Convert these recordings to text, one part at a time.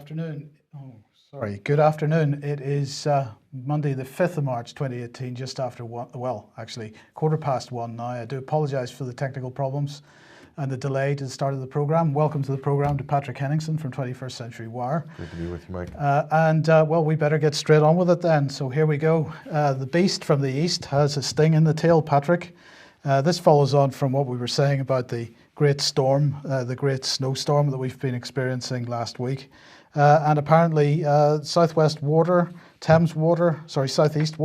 afternoon. Good afternoon. It is Monday the 5th of March 2018, just after one, well, actually, 1:15 now. I do apologise for the technical problems and the delay to the start of the programme. Welcome to the programme to Patrick Henningsen from 21st Century Wire. Good to be with you, Mike. Well, we better get straight on with it then. So here we go. The beast from the east has a sting in the tail, Patrick. This follows on from what we were saying about the great storm, the great snowstorm that we've been experiencing last week. And apparently Southeast Water, Thames Water, Southern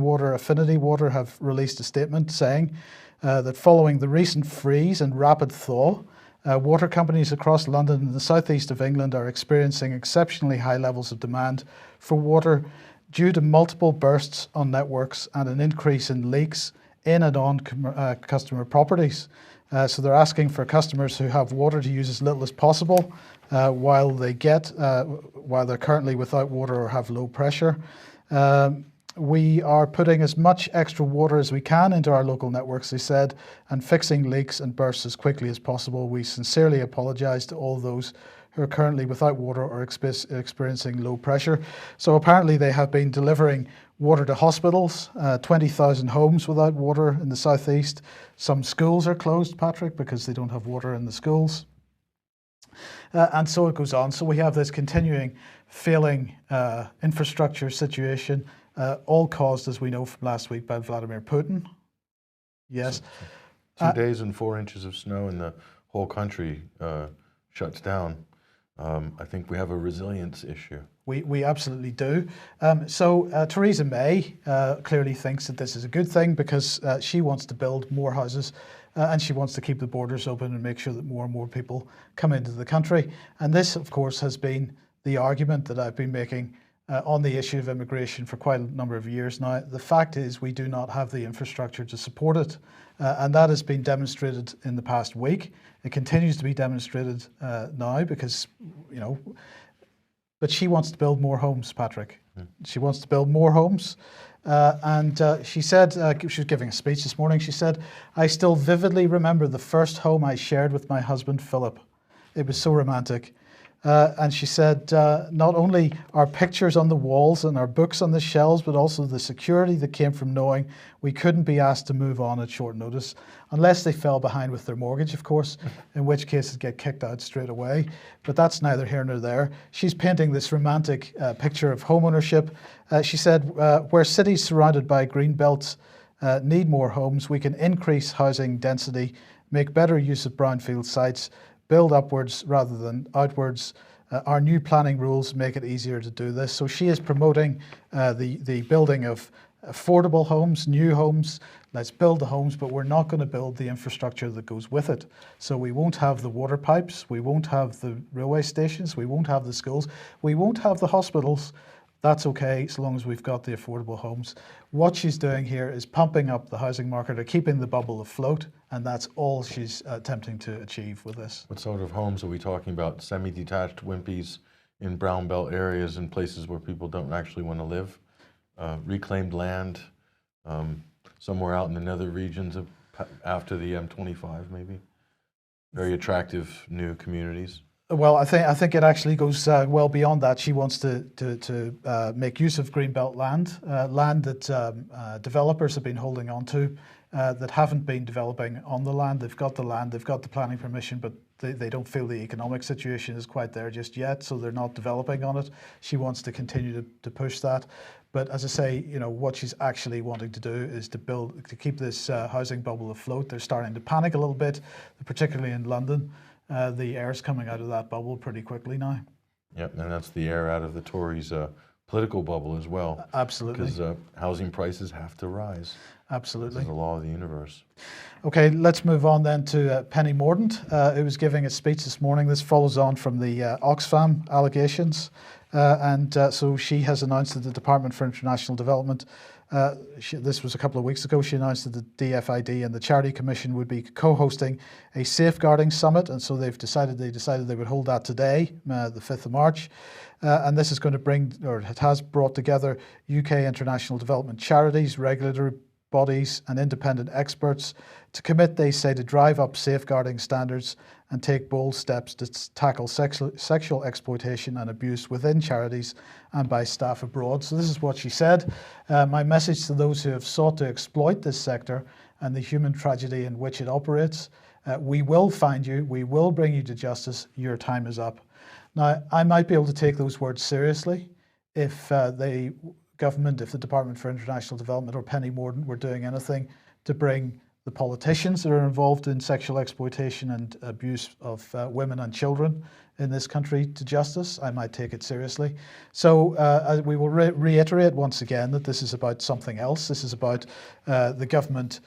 Water, Affinity Water have released a statement saying that following the recent freeze and rapid thaw, water companies across London and the southeast of England are experiencing exceptionally high levels of demand for water due to multiple bursts on networks and an increase in leaks in and on customer properties. So they're asking for customers who have water to use as little as possible while they're currently without water or have low pressure. We are putting as much extra water as we can into our local networks, they said, and fixing leaks and bursts as quickly as possible. We sincerely apologise to all those who are currently without water or experiencing low pressure. So apparently they have been delivering water to hospitals, 20,000 homes without water in the southeast. Some schools are closed, Patrick, because they don't have water in the schools. And so it goes on. So we have this continuing failing infrastructure situation, all caused, as we know from last week, by Vladimir Putin. Yes. 2 days and 4 inches of snow and the whole country shuts down. I think we have a resilience issue. We absolutely do. So Treason May clearly thinks that this is a good thing because she wants to build more houses and she wants to keep the borders open and make sure that more and more people come into the country. And this, of course, has been the argument that I've been making on the issue of immigration for quite a number of years now. The fact is we do not have the infrastructure to support it. And that has been demonstrated in the past week. It continues to be demonstrated now because, but she wants to build more homes, Patrick. She wants to build more homes. She said, she was giving a speech this morning, she said, "I still vividly remember the first home I shared with my husband, Philip. It was so romantic." And she said, not only our pictures on the walls and our books on the shelves, but also the security that came from knowing we couldn't be asked to move on at short notice, unless they fell behind with their mortgage, of course, in which case it'd get kicked out straight away. But that's neither here nor there. She's painting this romantic picture of home ownership. She said, where cities surrounded by green belts need more homes, we can increase housing density, make better use of brownfield sites, build upwards rather than outwards. Our new planning rules make it easier to do this. So she is promoting the building of affordable homes, new homes. Let's build the homes, but we're not going to build the infrastructure that goes with it. So we won't have the water pipes, we won't have the railway stations, we won't have the schools, we won't have the hospitals. That's okay, as long as we've got the affordable homes. What she's doing here is pumping up the housing market or keeping the bubble afloat, and that's all she's attempting to achieve with this. What sort of homes are we talking about? Semi-detached wimpies in brown belt areas in places where people don't actually want to live? Reclaimed land somewhere out in the nether regions after the M25 maybe? Very attractive new communities. Well, I think it actually goes well beyond that. She wants to make use of greenbelt land, land that developers have been holding on to, that haven't been developing on the land. They've got the land, they've got the planning permission, but they don't feel the economic situation is quite there just yet, so they're not developing on it. She wants to continue to push that. But as I say, what she's actually wanting to do is to keep this housing bubble afloat. They're starting to panic a little bit, particularly in London. The air's coming out of that bubble pretty quickly now. Yep, and that's the air out of the Tories' political bubble as well. Absolutely. Because housing prices have to rise. Absolutely. This is the law of the universe. Okay, let's move on then to Penny Mordaunt, who was giving a speech this morning. This follows on from the Oxfam allegations. So she has announced that the Department for International Development, this was a couple of weeks ago, she announced that the DFID and the Charity Commission would be co-hosting a safeguarding summit, and so they decided they would hold that today, the 5th of March. And this is going to bring, or it has brought together UK international development charities, regulatory bodies and independent experts to commit, they say, to drive up safeguarding standards and take bold steps to tackle sexual exploitation and abuse within charities and by staff abroad. So this is what she said. My message to those who have sought to exploit this sector and the human tragedy in which it operates: we will find you, we will bring you to justice, your time is up. Now, I might be able to take those words seriously if the government, if the Department for International Development or Penny Mordaunt were doing anything to bring the politicians that are involved in sexual exploitation and abuse of women and children in this country to justice. I might take it seriously. So we will reiterate once again that this is about something else. This is about the government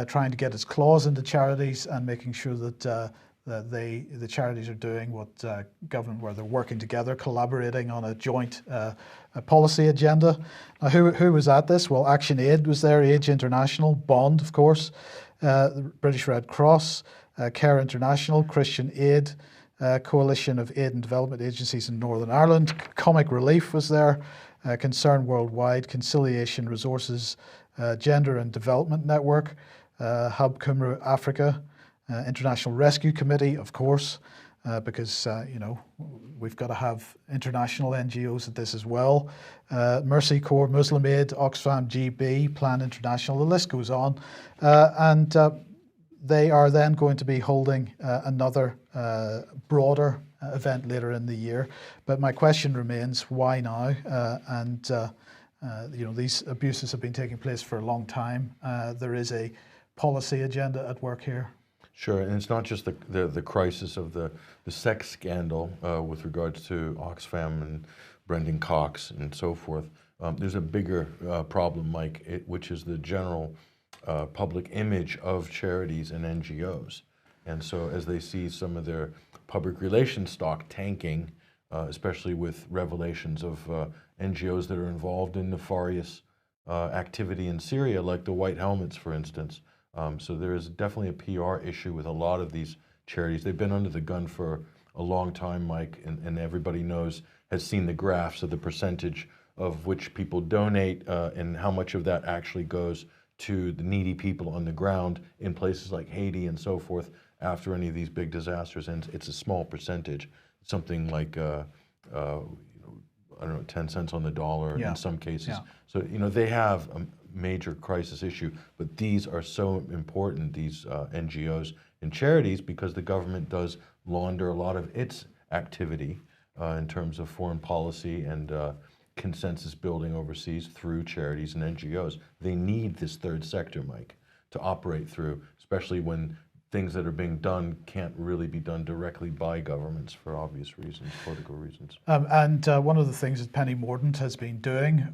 trying to get its claws into charities and making sure that the charities are doing what government, where they're working together, collaborating on a joint a policy agenda. Now, who was at this? Well, Action Aid was there, Age International, Bond, of course, the British Red Cross, Care International, Christian Aid, Coalition of Aid and Development Agencies in Northern Ireland, Comic Relief was there, Concern Worldwide, Conciliation Resources, Gender and Development Network, Hub Cymru Africa, International Rescue Committee, of course, because we've got to have international NGOs at this as well. Mercy Corps, Muslim Aid, Oxfam GB, Plan International, the list goes on. And they are then going to be holding another broader event later in the year. But my question remains, why now? These abuses have been taking place for a long time. There is a policy agenda at work here. Sure, and it's not just the crisis of the sex scandal with regards to Oxfam and Brendan Cox and so forth. There's a bigger problem, Mike, which is the general public image of charities and NGOs. And so as they see some of their public relations stock tanking, especially with revelations of NGOs that are involved in nefarious activity in Syria, like the White Helmets, for instance. So there is definitely a PR issue with a lot of these charities. They've been under the gun for a long time, Mike, and everybody has seen the graphs of the percentage of which people donate and how much of that actually goes to the needy people on the ground in places like Haiti and so forth after any of these big disasters. And it's a small percentage, something like, 10 cents on the dollar in some cases. Yeah. So, they have a major crisis issue, but these are so important, these NGOs and charities, because the government does launder a lot of its activity in terms of foreign policy and consensus building overseas through charities and NGOs. They need this third sector, Mike, to operate through, especially when things that are being done can't really be done directly by governments for obvious reasons, political reasons. And one of the things that Penny Mordaunt has been doing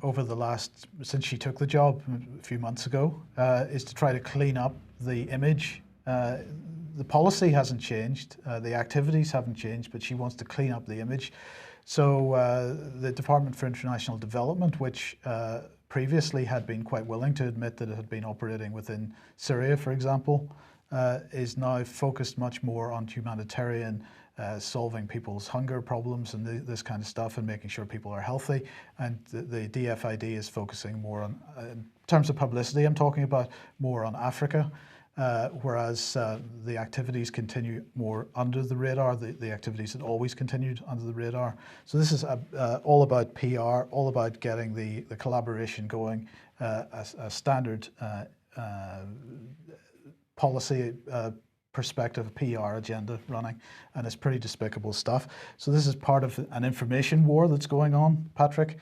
since she took the job a few months ago, is to try to clean up the image. The policy hasn't changed, the activities haven't changed, but she wants to clean up the image. So the Department for International Development, which previously had been quite willing to admit that it had been operating within Syria, for example, is now focused much more on humanitarian, solving people's hunger problems and this kind of stuff and making sure people are healthy. And the DFID is focusing more on, in terms of publicity, I'm talking about more on Africa, whereas the activities continue more under the radar, the activities that always continued under the radar. So this is all about PR, all about getting the collaboration going, a standard policy perspective, PR agenda running, and it's pretty despicable stuff. So this is part of an information war that's going on, Patrick,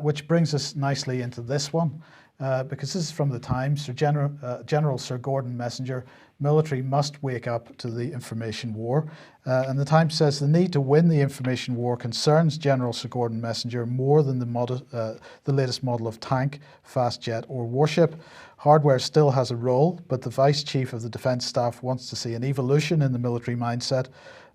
which brings us nicely into this one, because this is from the Times. General Sir Gordon Messenger, military must wake up to the information war. And the Times says the need to win the information war concerns General Sir Gordon Messenger more than the latest model of tank, fast jet or warship. Hardware still has a role, but the Vice Chief of the Defence Staff wants to see an evolution in the military mindset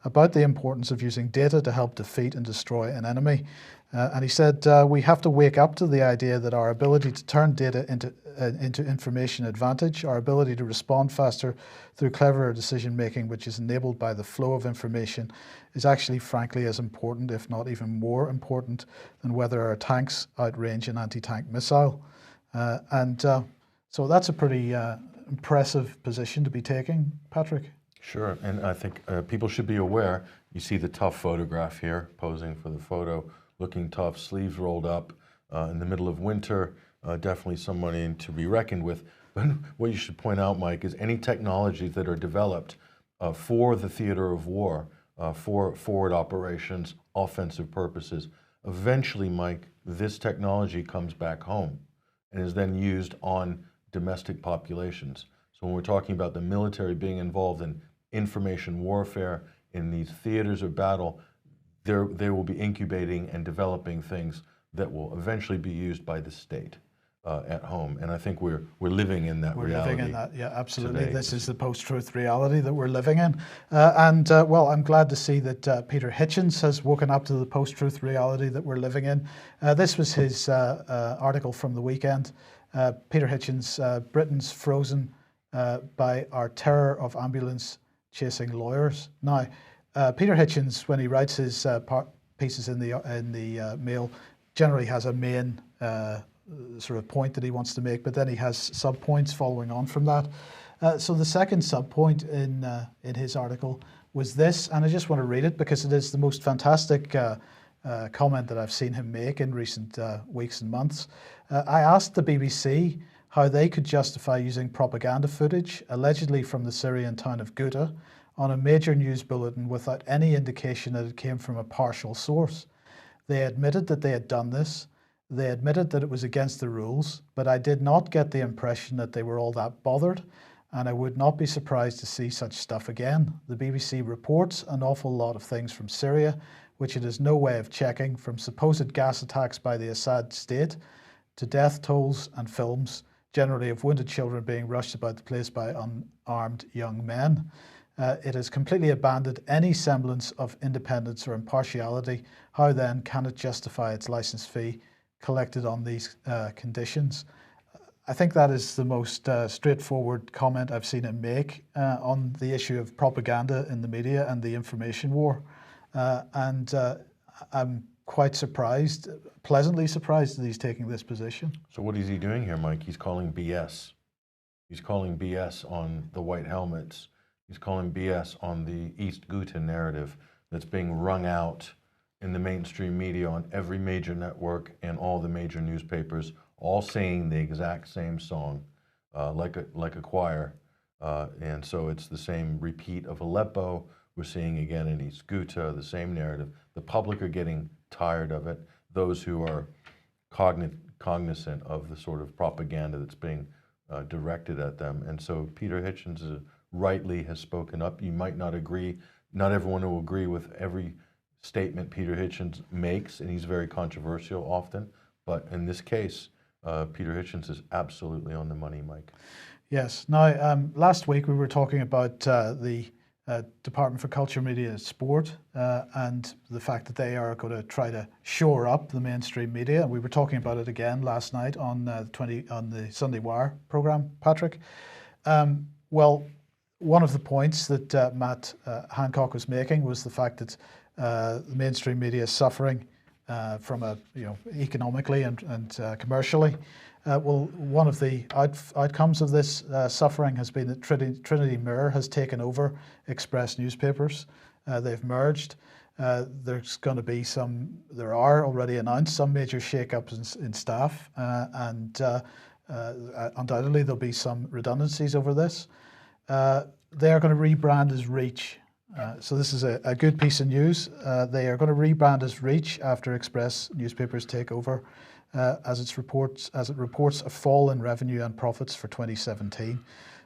about the importance of using data to help defeat and destroy an enemy. And he said, we have to wake up to the idea that our ability to turn data into information advantage, our ability to respond faster through cleverer decision making, which is enabled by the flow of information, is actually frankly as important, if not even more important, than whether our tanks outrange an anti-tank missile. So that's a pretty impressive position to be taking, Patrick. Sure, and I think people should be aware. You see the tough photograph here, posing for the photo, looking tough, sleeves rolled up, in the middle of winter, definitely somebody to be reckoned with. But what you should point out, Mike, is any technologies that are developed for the theater of war, for forward operations, offensive purposes, eventually, Mike, this technology comes back home and is then used on domestic populations. So when we're talking about the military being involved in information warfare, in these theaters of battle, they will be incubating and developing things that will eventually be used by the state at home. And I think we're living in that reality. We're living in that, yeah, absolutely. Today. This is the post-truth reality that we're living in. Well, I'm glad to see that Peter Hitchens has woken up to the post-truth reality that we're living in. This was his article from the weekend. Peter Hitchens, Britain's frozen by our terror of ambulance chasing lawyers. Now, Peter Hitchens, when he writes his pieces in the Mail, generally has a main sort of point that he wants to make, but then he has sub-points following on from that. So the second sub-point in his article was this, and I just want to read it because it is the most fantastic comment that I've seen him make in recent weeks and months. I asked the BBC how they could justify using propaganda footage, allegedly from the Syrian town of Ghouta, on a major news bulletin without any indication that it came from a partial source. They admitted that they had done this. They admitted that it was against the rules, but I did not get the impression that they were all that bothered, and I would not be surprised to see such stuff again. The BBC reports an awful lot of things from Syria, which it has no way of checking, from supposed gas attacks by the Assad state to death tolls and films, generally of wounded children being rushed about the place by unarmed young men. It has completely abandoned any semblance of independence or impartiality. How then can it justify its license fee collected on these conditions? I think that is the most straightforward comment I've seen him make on the issue of propaganda in the media and the information war. I'm quite surprised, pleasantly surprised that he's taking this position. So what is he doing here, Mike? He's calling BS. He's calling BS on the white helmets. He's calling BS on the East Ghouta narrative that's being wrung out in the mainstream media on every major network and all the major newspapers, all singing the exact same song, like a choir. And so it's the same repeat of Aleppo. We're seeing again in East Ghouta, the same narrative. The public are getting tired of it. Those who are cognizant of the sort of propaganda that's being directed at them. And so Peter Hitchens rightly has spoken up. You might not agree. Not everyone will agree with every statement Peter Hitchens makes, and he's very controversial often. But in this case, Peter Hitchens is absolutely on the money, Mike. Yes. Now, last week we were talking about the Department for Culture, Media and Sport and the fact that they are going to try to shore up the mainstream media. And we were talking about it again last night on the Sunday Wire program, Patrick. Well, one of the points that Matt Hancock was making was the fact that the mainstream media is suffering from economically and commercially. Well, one of the outcomes of this suffering has been that Trinity Mirror has taken over Express newspapers. They've merged. There's going to be there are already announced some major shake-ups in staff, and undoubtedly there'll be some redundancies over this. They are going to rebrand as Reach. So this is a good piece of news. They are going to rebrand as Reach after Express newspapers take over, as it reports a fall in revenue and profits for 2017.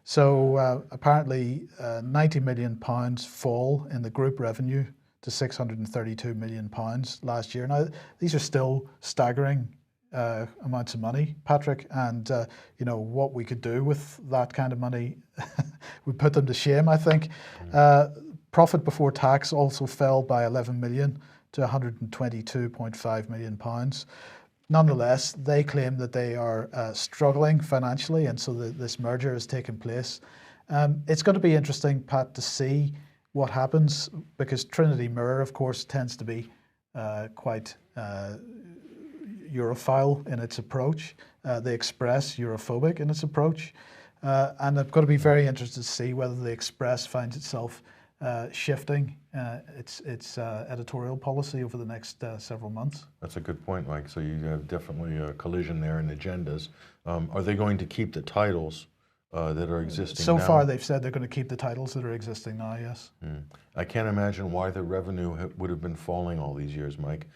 So apparently £90 million fall in the group revenue to £632 million last year. Now these are still staggering amounts of money, Patrick, and what we could do with that kind of money would put them to shame, I think. Profit before tax also fell by 11 million to £122.5 million. Nonetheless, they claim that they are struggling financially, and so this merger has taken place. It's going to be interesting, Pat, to see what happens, because Trinity Mirror, of course, tends to be quite Europhile in its approach. The Express, Europhobic in its approach. And I'm going to be very interested to see whether the Express finds itself shifting its editorial policy over the next several months. That's a good point, Mike. So you have definitely a collision there in agendas. Are they going to keep the titles that are existing so now? far, they've said they're going to keep the titles that are existing now, yes. I can't imagine why the revenue would have been falling all these years, Mike.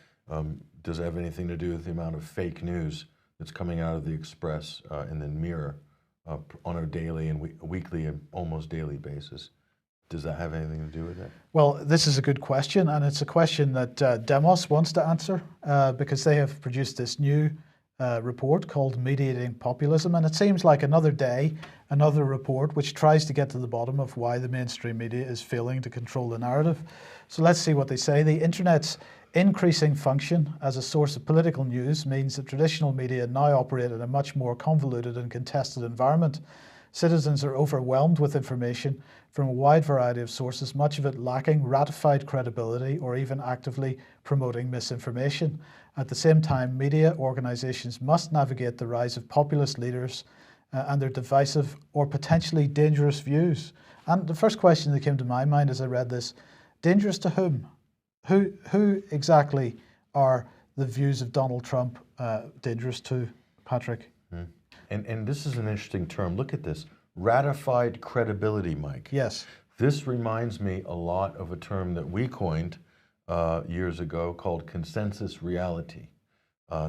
Does it have anything to do with the amount of fake news that's coming out of the Express and then Mirror on a daily and weekly and almost daily basis? Does that have anything to do with it? Well, this is a good question, and it's a question that Demos wants to answer because they have produced this new report called Mediating Populism, and it seems like another day, another report which tries to get to the bottom of why the mainstream media is failing to control the narrative. So let's see what they say. The internet's increasing function as a source of political news means that traditional media now operate in a much more convoluted and contested environment. Citizens are overwhelmed with information from a wide variety of sources, much of it lacking ratified credibility or even actively promoting misinformation. At the same time, media organizations must navigate the rise of populist leaders and their divisive or potentially dangerous views. And the first question that came to my mind as I read this, dangerous to whom? Who exactly are the views of Donald Trump dangerous to, Patrick? And this is an interesting term. Look at this. Ratified credibility, Mike. Yes. This reminds me a lot of a term that we coined years ago called consensus reality.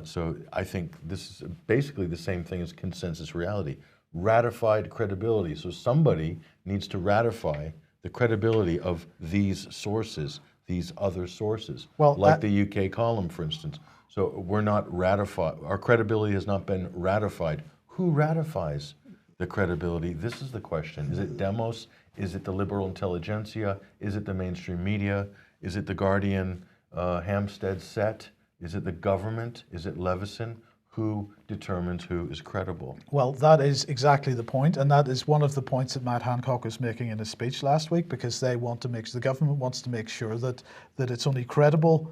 So I think this is basically the same thing as consensus reality. Ratified credibility. So somebody needs to ratify the credibility of these sources, these other sources, well, like the UK column, for instance. So we're not ratified. Our credibility has not been ratified. Who ratifies the credibility? This is the question. Is it Demos? Is it the liberal intelligentsia? Is it the mainstream media? Is it the Guardian Hampstead set? Is it the government? Is it Leveson? Who determines who is credible? Well, that is exactly the point, and that is one of the points that Matt Hancock was making in his speech last week, because the government wants to make sure that it's only credible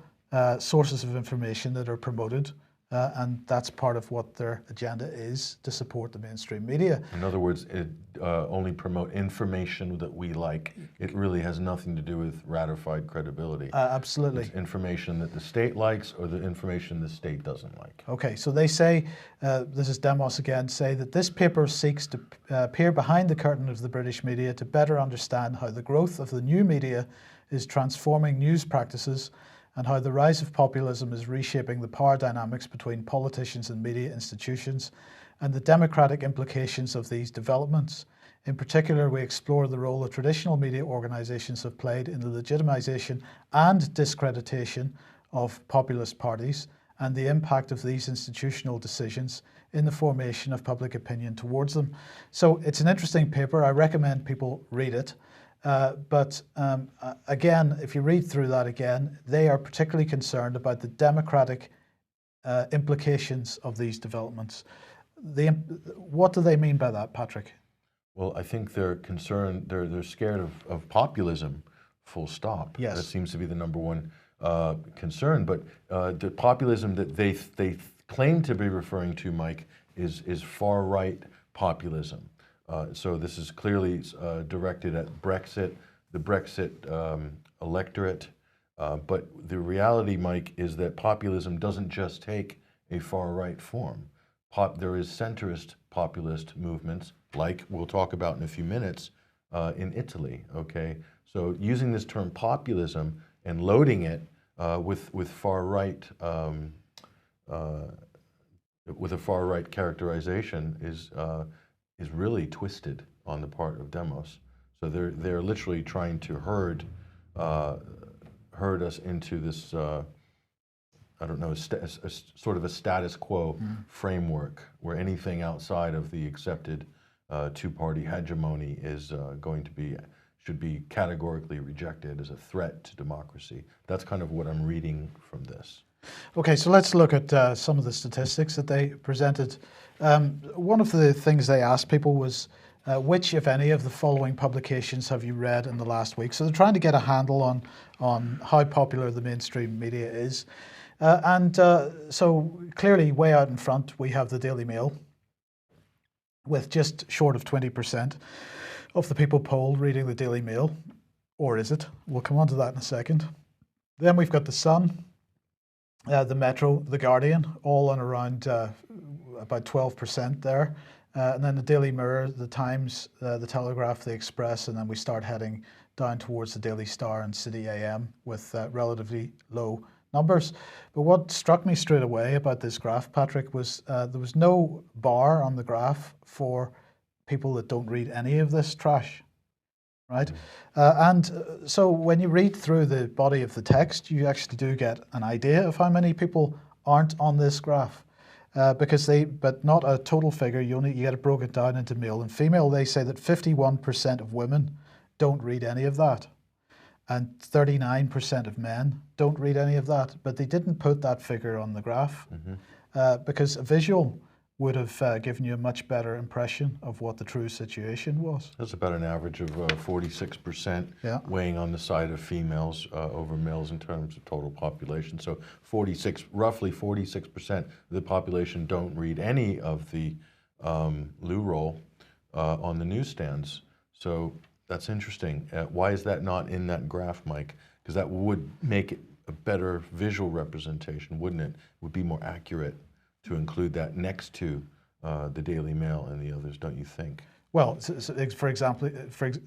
sources of information that are promoted, and that's part of what their agenda is, to support the mainstream media. In other words, it only promote information that we like. It really has nothing to do with ratified credibility. Absolutely. It's information that the state likes or the information the state doesn't like. Okay, so they say, this is Demos again, say that this paper seeks to peer behind the curtain of the British media to better understand how the growth of the new media is transforming news practices and how the rise of populism is reshaping the power dynamics between politicians and media institutions, and the democratic implications of these developments. In particular, we explore the role that traditional media organizations have played in the legitimization and discreditation of populist parties, and the impact of these institutional decisions in the formation of public opinion towards them. So it's an interesting paper. I recommend people read it. But again, if you read through that again, they are particularly concerned about the democratic implications of these developments. What do they mean by that, Patrick? Well, I think they're concerned, they're scared of populism, full stop. Yes. That seems to be the number one concern. But the populism that they claim to be referring to, Mike, is far-right populism. So this is clearly directed at Brexit, the Brexit electorate. But the reality, Mike, is that populism doesn't just take a far-right form. There is centrist populist movements, like we'll talk about in a few minutes, in Italy. Okay, so using this term populism and loading it with far-right, with a far-right characterization is really twisted on the part of Demos. So they're literally trying to herd us into this I don't know, a sort of a status quo framework where anything outside of the accepted two-party hegemony is should be categorically rejected as a threat to democracy. That's kind of what I'm reading from this. Okay, so let's look at some of the statistics that they presented. One of the things they asked people was, which, if any, of the following publications have you read in the last week? So they're trying to get a handle on how popular the mainstream media is. So clearly way out in front, we have the Daily Mail with just short of 20% of the people polled reading the Daily Mail. Or is it? We'll come on to that in a second. Then we've got the Sun, the Metro, the Guardian, all on around about 12% there. And then the Daily Mirror, the Times, the Telegraph, the Express, and then we start heading down towards the Daily Star and City AM with relatively low numbers. But what struck me straight away about this graph, Patrick, was there was no bar on the graph for people that don't read any of this trash, right? So when you read through the body of the text, you actually do get an idea of how many people aren't on this graph. But not a total figure, you get it broken down into male and female. They say that 51% of women don't read any of that, and 39% of men don't read any of that. But they didn't put that figure on the graph because a visual would have given you a much better impression of what the true situation was. That's about an average of 46% weighing on the side of females over males in terms of total population. So roughly 46% of the population don't read any of the loo roll on the newsstands. So that's interesting. Why is that not in that graph, Mike? Because that would make it a better visual representation, wouldn't it? It would be more accurate to include that next to the Daily Mail and the others, don't you think? Well, for example,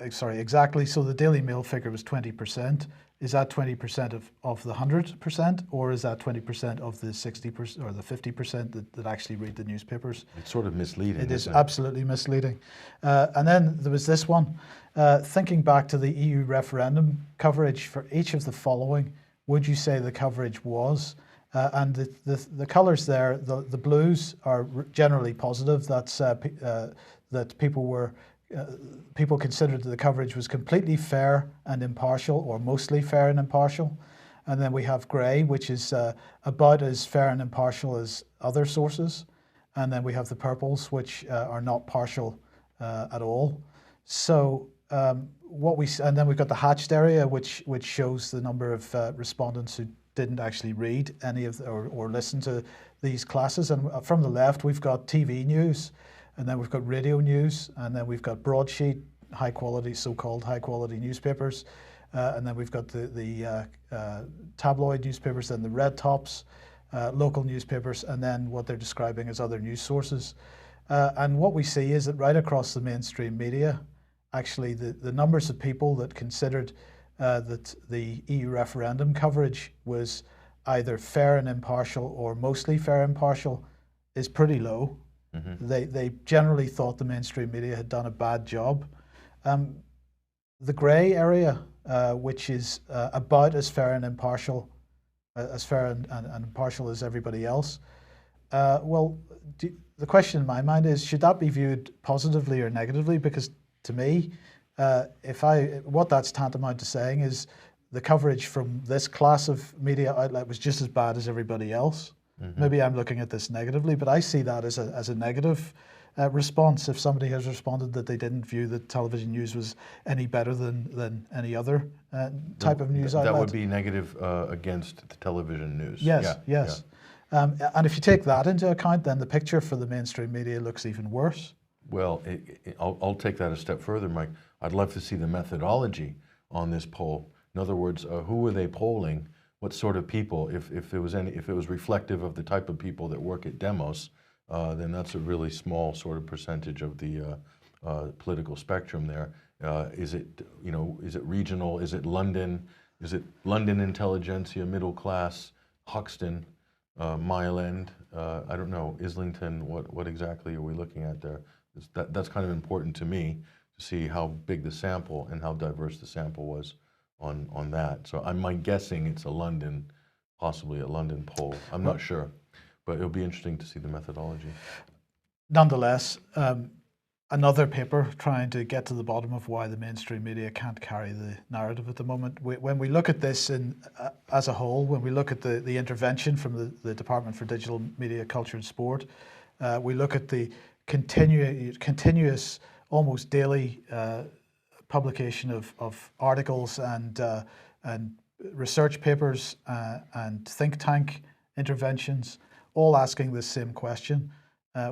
exactly. So the Daily Mail figure was 20%. Is that 20% of the 100%, or is that 20% of the 60% or the 50% that actually read the newspapers? It's sort of misleading. It is absolutely misleading. And then there was this one. Thinking back to the EU referendum coverage for each of the following, would you say the coverage was? And the colours there, the blues are generally positive. That's that people considered that the coverage was completely fair and impartial, or mostly fair and impartial. And then we have grey, which is about as fair and impartial as other sources. And then we have the purples, which are not partial at all. So and then we've got the hatched area, which shows the number of respondents who didn't actually read any of or listen to these classes. And from the left, we've got TV news, and then we've got radio news, and then we've got broadsheet, high quality, so-called high quality newspapers, and then we've got the tabloid newspapers, then the red tops, local newspapers, and then what they're describing as other news sources. And what we see is that right across the mainstream media, actually the numbers of people that considered that the EU referendum coverage was either fair and impartial or mostly fair and impartial is pretty low. They generally thought the mainstream media had done a bad job. The grey area, which is about as fair and impartial, and impartial as everybody else. The question in my mind is, should that be viewed positively or negatively? Because to me, what that's tantamount to saying is the coverage from this class of media outlet was just as bad as everybody else. Maybe I'm looking at this negatively, but I see that as a negative response. If somebody has responded that they didn't view that television news was any better than any other type of news outlet. That would be negative against the television news. Yes, yes. Yeah. And if you take that into account, then the picture for the mainstream media looks even worse. Well, I'll take that a step further, Mike. I'd love to see the methodology on this poll. In other words, who were they polling? What sort of people? If it was reflective of the type of people that work at Demos, then that's a really small sort of percentage of the political spectrum there. Is it regional? Is it London? Is it London intelligentsia, middle class, Hoxton, Mile End? I don't know, Islington. What exactly are we looking at there? That's kind of important to me to see how big the sample and how diverse the sample was on that. So I'm guessing it's possibly a London poll. I'm not sure, but it'll be interesting to see the methodology. Nonetheless, another paper trying to get to the bottom of why the mainstream media can't carry the narrative at the moment. When we look at this as a whole, when we look at the intervention from the Department for Digital Media, Culture and Sport, we look at the continuous, almost daily publication of articles and research papers and think tank interventions, all asking the same question.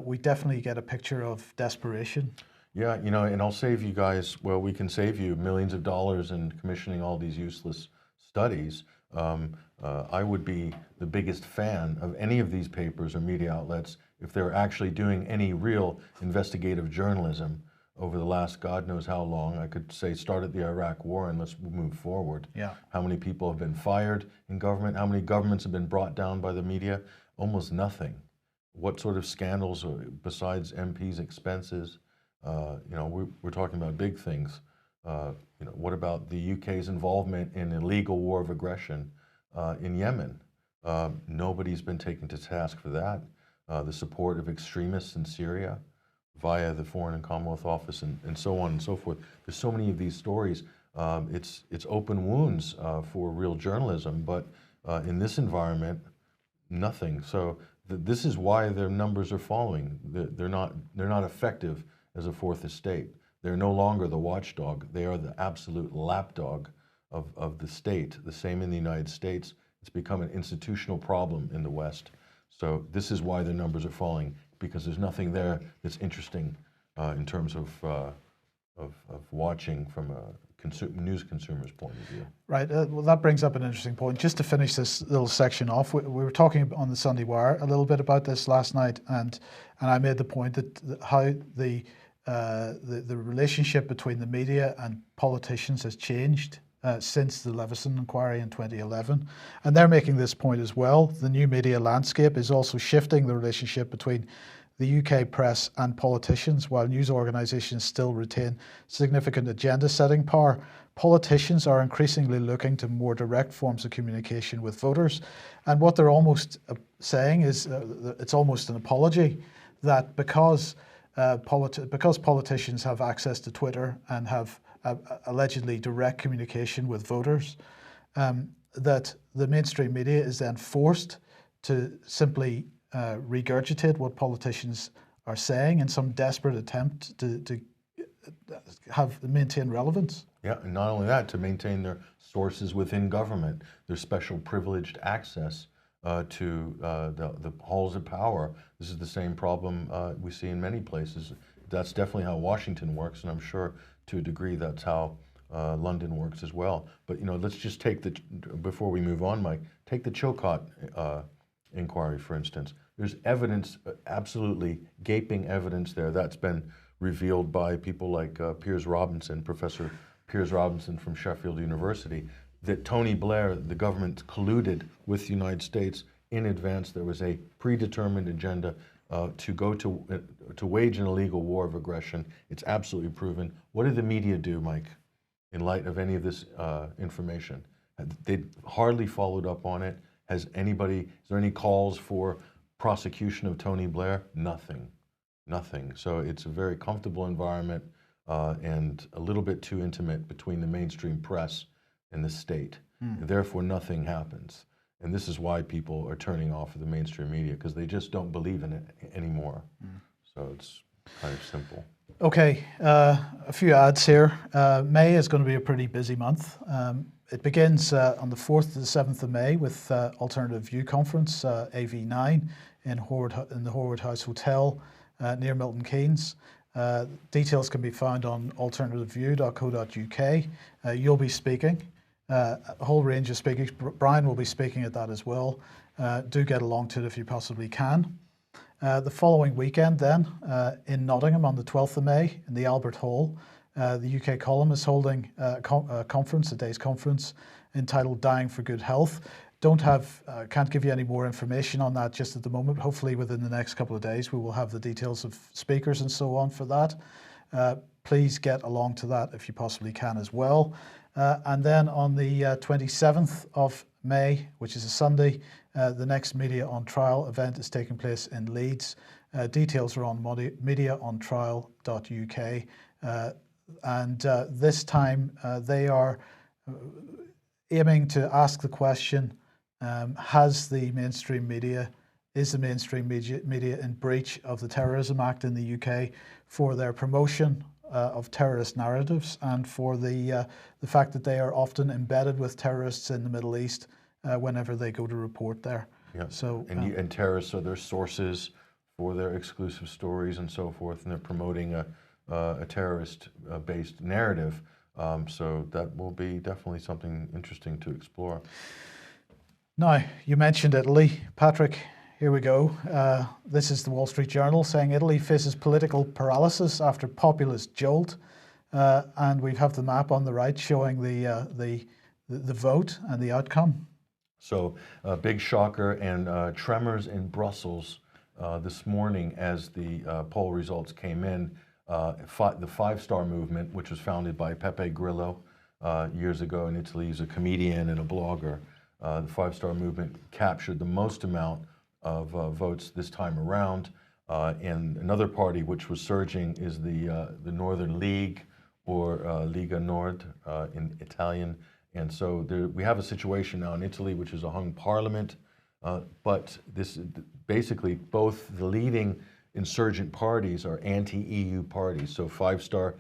We definitely get a picture of desperation. Yeah, and I'll save you guys, well, we can save you millions of dollars in commissioning all these useless studies. I would be the biggest fan of any of these papers or media outlets if they're actually doing any real investigative journalism over the last God knows how long. I could say started the Iraq War and let's move forward. Yeah. How many people have been fired in government? How many governments have been brought down by the media? Almost nothing. What sort of scandals, besides MPs' expenses? We're talking about big things. What about the UK's involvement in illegal war of aggression in Yemen? Nobody's been taken to task for that. The support of extremists in Syria via the Foreign and Commonwealth Office and so on and so forth. There's so many of these stories. It's open wounds for real journalism, but in this environment, nothing. So this is why their numbers are falling. They're not effective as a fourth estate. They're no longer the watchdog. They are the absolute lapdog of the state. The same in the United States. It's become an institutional problem in the West. So this is why the numbers are falling, because there's nothing there that's interesting in terms of watching from a news consumer's point of view. Right. Well, that brings up an interesting point. Just to finish this little section off, we were talking on the Sunday Wire a little bit about this last night, and I made the point that how the relationship between the media and politicians has changed since the Leveson inquiry in 2011. And they're making this point as well. The new media landscape is also shifting the relationship between the UK press and politicians. While news organisations still retain significant agenda-setting power, politicians are increasingly looking to more direct forms of communication with voters. And what they're almost saying is it's almost an apology that because politicians have access to Twitter and have allegedly direct communication with voters, that the mainstream media is then forced to simply regurgitate what politicians are saying in some desperate attempt to maintain relevance. Yeah, and not only that, to maintain their sources within government, their special privileged access to the halls of power. This is the same problem we see in many places. That's definitely how Washington works, and I'm sure to a degree that's how London works as well. But let's just take before we move on, Mike, take the Chilcot inquiry, for instance. There's evidence, absolutely gaping evidence there that's been revealed by people like Piers Robinson, Professor Piers Robinson from Sheffield University, that Tony Blair, the government, colluded with the United States in advance. There was a predetermined agenda to wage an illegal war of aggression. It's absolutely proven. What did the media do, Mike, in light of any of this information? They hardly followed up on it. Is there any calls for prosecution of Tony Blair? Nothing. So it's a very comfortable environment and a little bit too intimate between the mainstream press and the state. And therefore, nothing happens. And this is why people are turning off of the mainstream media, because they just don't believe in it anymore. So it's kind of simple. Okay, a few ads here. May is going to be a pretty busy month. It begins on the 4th to the 7th of May with Alternative View Conference, AV9, in the Horwood House Hotel near Milton Keynes. Details can be found on alternativeview.co.uk. You'll be speaking. A whole range of speakers. Brian will be speaking at that as well. Do get along to it if you possibly can. The following weekend then, in Nottingham on the 12th of May, in the Albert Hall, the UK Column is holding a day's conference entitled Dying for Good Health. Can't give you any more information on that just at the moment. Hopefully within the next couple of days we will have the details of speakers and so on for that. Please get along to that if you possibly can as well. And then on the 27th of May, which is a Sunday, the next Media on Trial event is taking place in Leeds. Details are on mediaontrial.uk. And this time they are aiming to ask the question, is the mainstream media in breach of the Terrorism Act in the UK for their promotion of terrorist narratives and for the fact that they are often embedded with terrorists in the Middle East whenever they go to report there. Yeah. So And terrorists are their sources for their exclusive stories and so forth, and they're promoting a terrorist-based narrative. So that will be definitely something interesting to explore. now, you mentioned Italy, Patrick. Here we go. This is the Wall Street Journal saying Italy faces political paralysis after populist jolt, and we have the map on the right showing the vote and the outcome. So big shocker and tremors in Brussels this morning as the poll results came in. The Five-Star Movement, which was founded by Pepe Grillo years ago in Italy, he's a comedian and a blogger. The Five-Star Movement captured the most amount of votes this time around. And another party which was surging is the Northern League, or Lega Nord in Italian. And so we have a situation now in Italy, which is a hung parliament, but this basically both the leading insurgent parties are anti-EU parties. So Five Star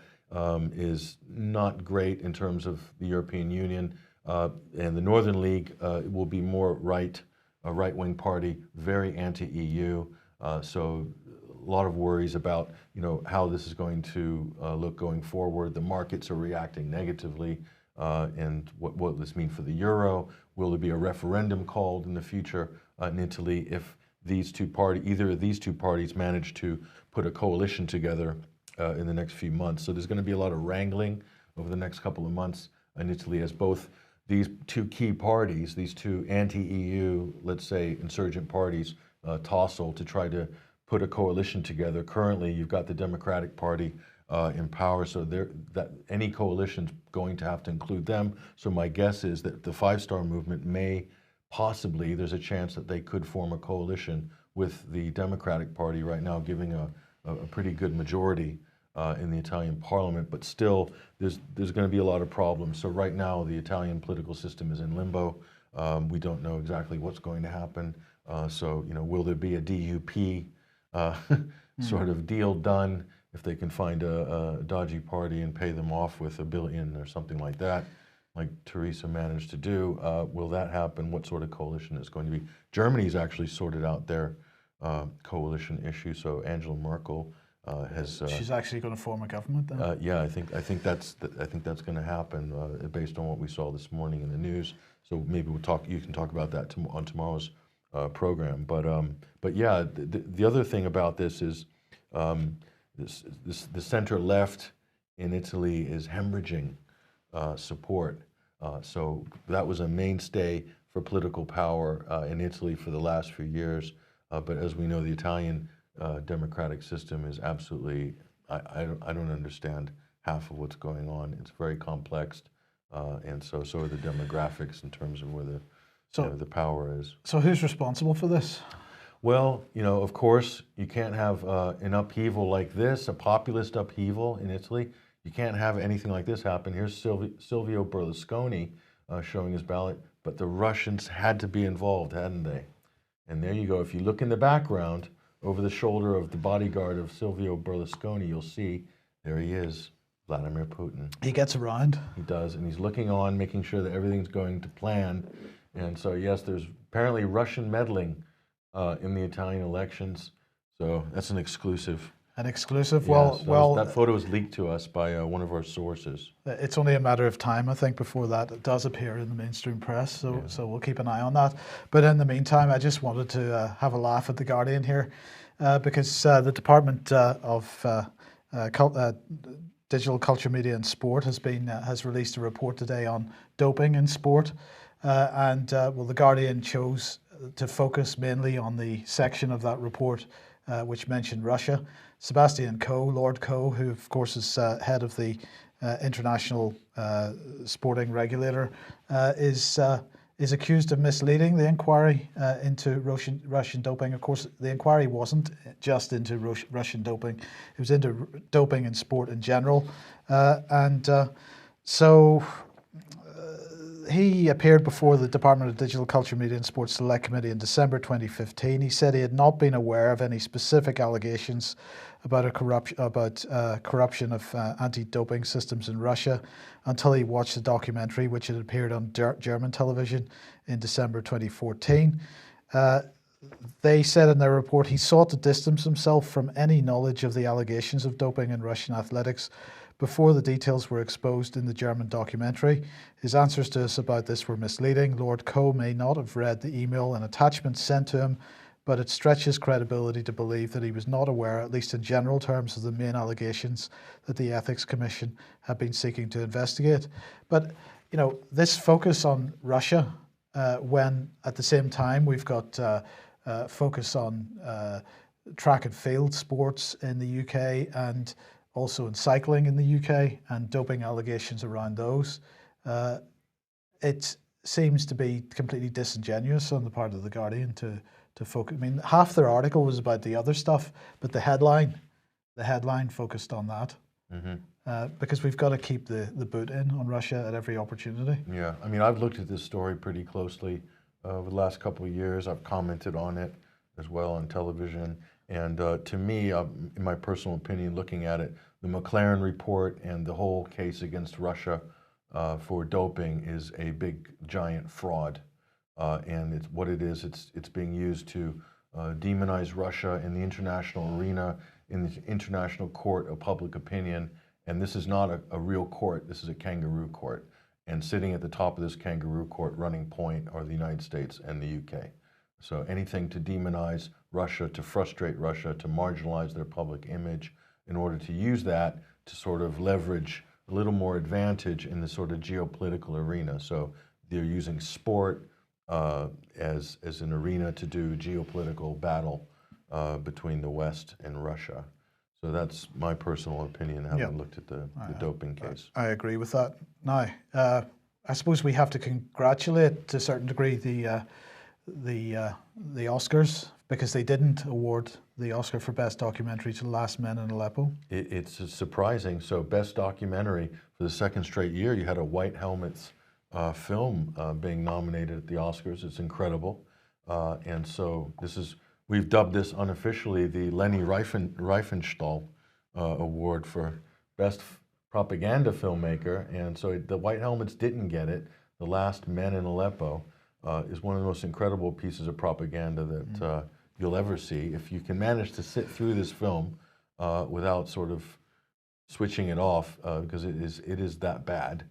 is not great in terms of the European Union, and the Northern League will be more a right-wing party, very anti-EU. So a lot of worries about how this is going to look going forward. The markets are reacting negatively. And what will this mean for the euro? Will there be a referendum called in the future in Italy if either of these two parties manage to put a coalition together in the next few months? So there's going to be a lot of wrangling over the next couple of months in Italy as both these two key parties, these two anti-EU, let's say, insurgent parties, tussle to try to put a coalition together. Currently, you've got the Democratic Party in power, so that any coalition's going to have to include them. So my guess is that the Five-Star Movement there's a chance that they could form a coalition with the Democratic Party right now, giving a pretty good majority in the Italian parliament. But still, there's going to be a lot of problems. So right now, the Italian political system is in limbo. We don't know exactly what's going to happen. So will there be a DUP sort of deal done if they can find a dodgy party and pay them off with $1 billion or something like that, like Theresa managed to do? Will that happen? What sort of coalition is going to be? Germany's actually sorted out their coalition issue. So Angela Merkel has. She's actually going to form a government then. Yeah, I think that's going to happen based on what we saw this morning in the news. So maybe you can talk about that on tomorrow's program. But yeah, the other thing about this is. The center left in Italy is hemorrhaging support. So that was a mainstay for political power in Italy for the last few years. But as we know, the Italian democratic system is absolutely, I don't understand half of what's going on. It's very complex. And so are the demographics in terms of where the power is. So who's responsible for this? Well, of course, you can't have an upheaval like this, a populist upheaval in Italy. You can't have anything like this happen. Here's Silvio Berlusconi showing his ballot, but the Russians had to be involved, hadn't they? And there you go. If you look in the background, over the shoulder of the bodyguard of Silvio Berlusconi, you'll see there he is, Vladimir Putin. He gets around. He does, and he's looking on, making sure that everything's going to plan. And so, yes, there's apparently Russian meddling in the Italian elections, so that's an exclusive. An exclusive? Yeah, Well, that photo was leaked to us by one of our sources. It's only a matter of time, I think, before that does appear in the mainstream press, so we'll keep an eye on that. But in the meantime, I just wanted to have a laugh at The Guardian here, because the Department of Digital Culture, Media and Sport has released a report today on doping in sport, and The Guardian chose to focus mainly on the section of that report which mentioned Russia. Sebastian Coe, Lord Coe, who of course is head of the international sporting regulator, is accused of misleading the inquiry into Russian doping. Of course, the inquiry wasn't just into Russian doping; it was into doping in sport in general, so. He appeared before the Department of Digital Culture, Media and Sports Select Committee in December 2015. He said he had not been aware of any specific allegations about corruption of anti-doping systems in Russia until he watched the documentary, which had appeared on German television in December 2014. They said in their report he sought to distance himself from any knowledge of the allegations of doping in Russian athletics before the details were exposed in the German documentary. His answers to us about this were misleading. Lord Coe may not have read the email and attachments sent to him, but it stretches credibility to believe that he was not aware, at least in general terms, of the main allegations that the Ethics Commission had been seeking to investigate. But, you know, this focus on Russia, when at the same time we've got focus on track and field sports in the UK and also in cycling in the UK and doping allegations around those, it seems to be completely disingenuous on the part of The Guardian to focus. I mean, half their article was about the other stuff, but the headline focused on that. Because we've got to keep the boot in on Russia at every opportunity. Yeah, I mean, I've looked at this story pretty closely over the last couple of years. I've commented on it as well on television. And to me, in my personal opinion, looking at it, the McLaren report and the whole case against Russia for doping is a big, giant fraud. And it's what it is. It's being used to demonize Russia in the international arena, in the international court of public opinion. And this is not a real court. This is a kangaroo court. And sitting at the top of this kangaroo court, running point, are the United States and the UK. So anything to demonize Russia, to frustrate Russia, to marginalize their public image, in order to use that to sort of leverage a little more advantage in the sort of geopolitical arena. So they're using sport as an arena to do geopolitical battle between the West and Russia. So that's my personal opinion, having looked at the doping case. I agree with that. Now, I suppose we have to congratulate, to a certain degree, the Oscars, because they didn't award the Oscar for Best Documentary to The Last Men in Aleppo. It's surprising. So Best Documentary, for the second straight year, you had a White Helmets film being nominated at the Oscars. It's incredible. And so we've dubbed this unofficially the Leni Riefenstahl Award for Best Propaganda Filmmaker. And so the White Helmets didn't get it. The Last Men in Aleppo is one of the most incredible pieces of propaganda that you'll ever see. If you can manage to sit through this film without sort of switching it off, because it is that bad.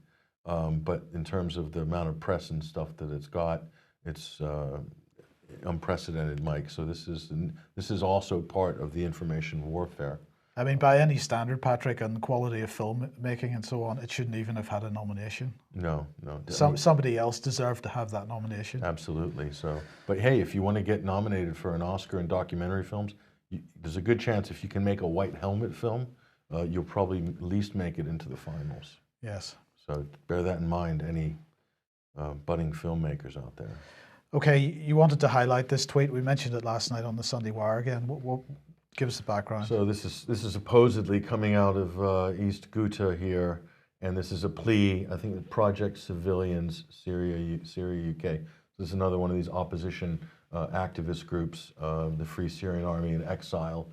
But in terms of the amount of press and stuff that it's got, it's unprecedented, Mike. So this is also part of the information warfare. I mean, by any standard, Patrick, and the quality of filmmaking and so on, it shouldn't even have had a nomination. No. Somebody else deserved to have that nomination. Absolutely. So, but hey, if you want to get nominated for an Oscar in documentary films, there's a good chance if you can make a White Helmet film, you'll probably at least make it into the finals. Yes. So bear that in mind, any budding filmmakers out there. Okay, you wanted to highlight this tweet. We mentioned it last night on the Sunday Wire again. What give us the background? So this is supposedly coming out of East Ghouta here, and this is a plea, I think, Project Civilians, Syria, UK. This is another one of these opposition activist groups, the Free Syrian Army in Exile.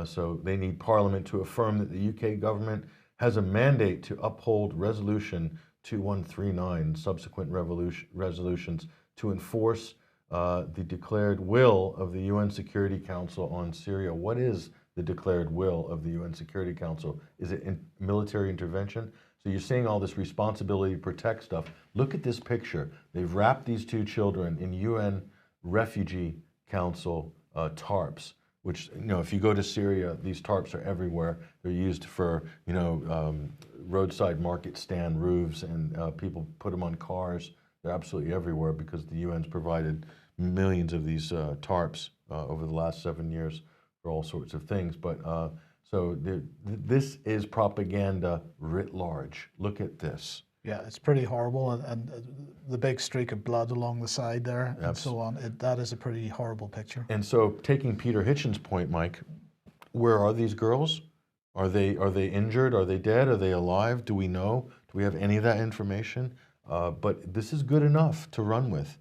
So they need Parliament to affirm that the UK government has a mandate to uphold Resolution 2139, subsequent resolutions, to enforce the declared will of the UN Security Council on Syria. What is the declared will of the UN Security Council? Is it military intervention? So you're seeing all this responsibility to protect stuff. Look at this picture. They've wrapped these two children in UN Refugee Council tarps, which, you know, if you go to Syria, these tarps are everywhere. They're used for, you know, roadside market stand roofs, and people put them on cars. They're absolutely everywhere because the UN's provided millions of these tarps over the last 7 years for all sorts of things. But so this is propaganda writ large. Look at this. Yeah, it's pretty horrible, and the big streak of blood along the side there, and so on. That is a pretty horrible picture. And so, taking Peter Hitchens' point, Mike, where are these girls? Are they injured? Are they dead? Are they alive? Do we know? Do we have any of that information? But this is good enough to run with.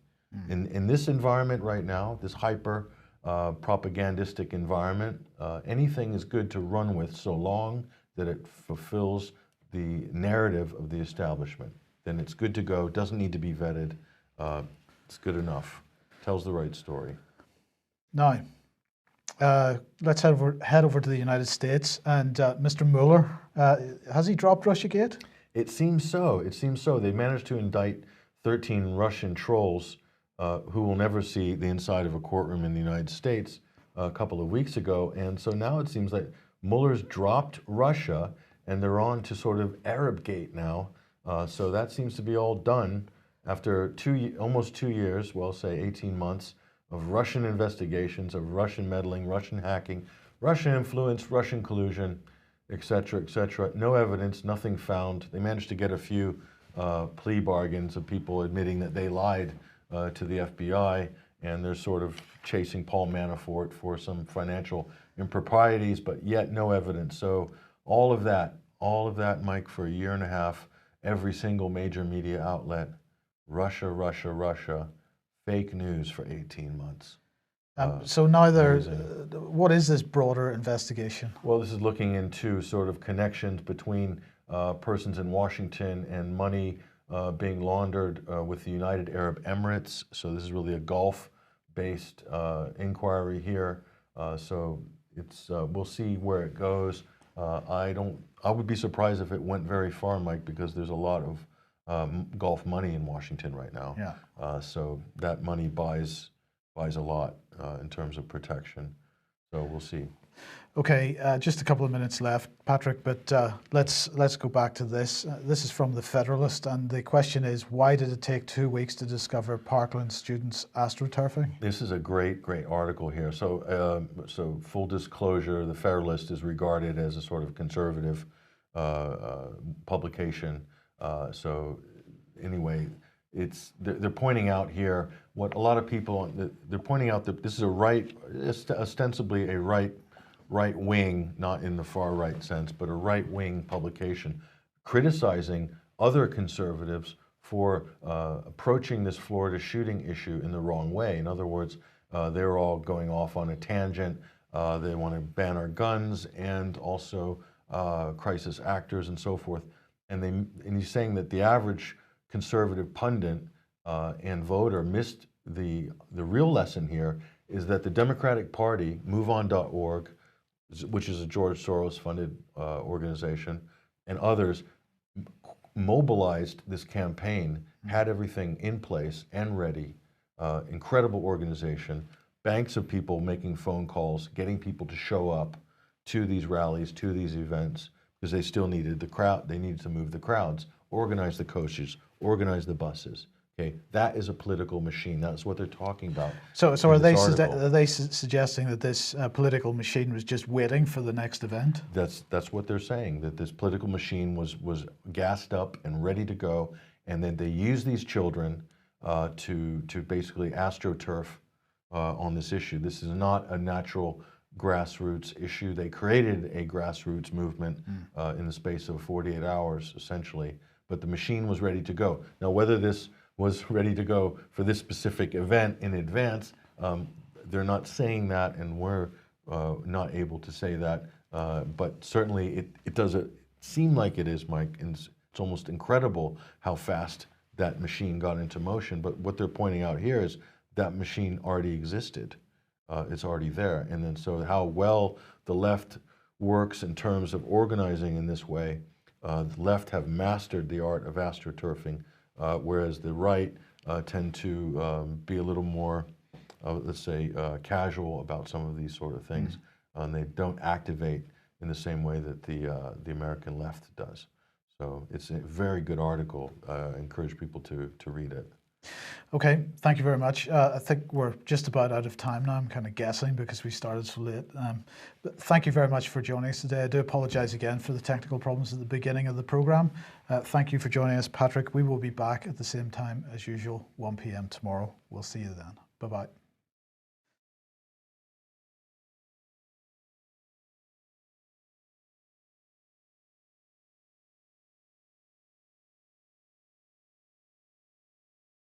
In this environment right now, this hyper propagandistic environment, anything is good to run with so long that it fulfills the narrative of the establishment. Then it's good to go. Doesn't need to be vetted. It's good enough. Tells the right story. Now, let's head over to the United States. And Mr. Mueller, has he dropped Russiagate? It seems so. It seems so. They managed to indict 13 Russian trolls who will never see the inside of a courtroom in the United States a couple of weeks ago. And so now it seems like Mueller's dropped Russia and they're on to sort of Arabgate now. So that seems to be all done after almost 2 years, well, say 18 months, of Russian investigations, of Russian meddling, Russian hacking, Russian influence, Russian collusion, et cetera, et cetera. No evidence, nothing found. They managed to get a few plea bargains of people admitting that they lied to the FBI, and they're sort of chasing Paul Manafort for some financial improprieties, but yet no evidence. So all of that, Mike, for a year and a half, every single major media outlet, Russia, Russia, Russia, fake news for 18 months. So now what is this broader investigation? Well, this is looking into sort of connections between persons in Washington and money being laundered with the United Arab Emirates. So this is really a Gulf-based inquiry here. So it's we'll see where it goes. I would be surprised if it went very far, Mike, because there's a lot of Gulf money in Washington right now. Yeah. So that money buys a lot in terms of protection. So we'll see. Okay, just a couple of minutes left, Patrick, but let's go back to this. This is from the Federalist, and the question is, why did it take 2 weeks to discover Parkland students astroturfing? This is a great article here. So, so full disclosure, the Federalist is regarded as a sort of conservative publication. So anyway, they're pointing out here what a lot of people, they're pointing out that this is ostensibly a right wing, not in the far right sense, but a right wing publication criticizing other conservatives for approaching this Florida shooting issue in the wrong way. In other words, they're all going off on a tangent. They want to ban our guns and also crisis actors and so forth. And he's saying that the average conservative pundit and voter missed the real lesson here is that the Democratic Party, MoveOn.org, which is a George Soros funded organization, and others mobilized this campaign, had everything in place and ready, incredible organization, banks of people making phone calls, getting people to show up to these rallies, to these events, because they still needed the crowd, they needed to move the crowds, organize the coaches, organize the buses. Okay, that is a political machine. That's what they're talking about. So are they suggesting that this political machine was just waiting for the next event? That's what they're saying, that this political machine was gassed up and ready to go, and then they use these children to basically astroturf on this issue. This is not a natural grassroots issue. They created a grassroots movement in the space of 48 hours, essentially, but the machine was ready to go. Now, whether this was ready to go for this specific event in advance, they're not saying that, and we're not able to say that, but certainly it doesn't seem like it is, Mike, and it's almost incredible how fast that machine got into motion. But what they're pointing out here is that machine already existed. It's already there. And then so how well the left works in terms of organizing in this way, the left have mastered the art of astroturfing, whereas the right tend to be a little more, let's say, casual about some of these sort of things. And they don't activate in the same way that the American left does. So it's a very good article. I encourage people to read it. Okay, thank you very much. I think we're just about out of time now. I'm kind of guessing because we started so late. But thank you very much for joining us today. I do apologize again for the technical problems at the beginning of the program. Thank you for joining us, Patrick. We will be back at the same time as usual, 1 p.m. tomorrow. We'll see you then. Bye-bye.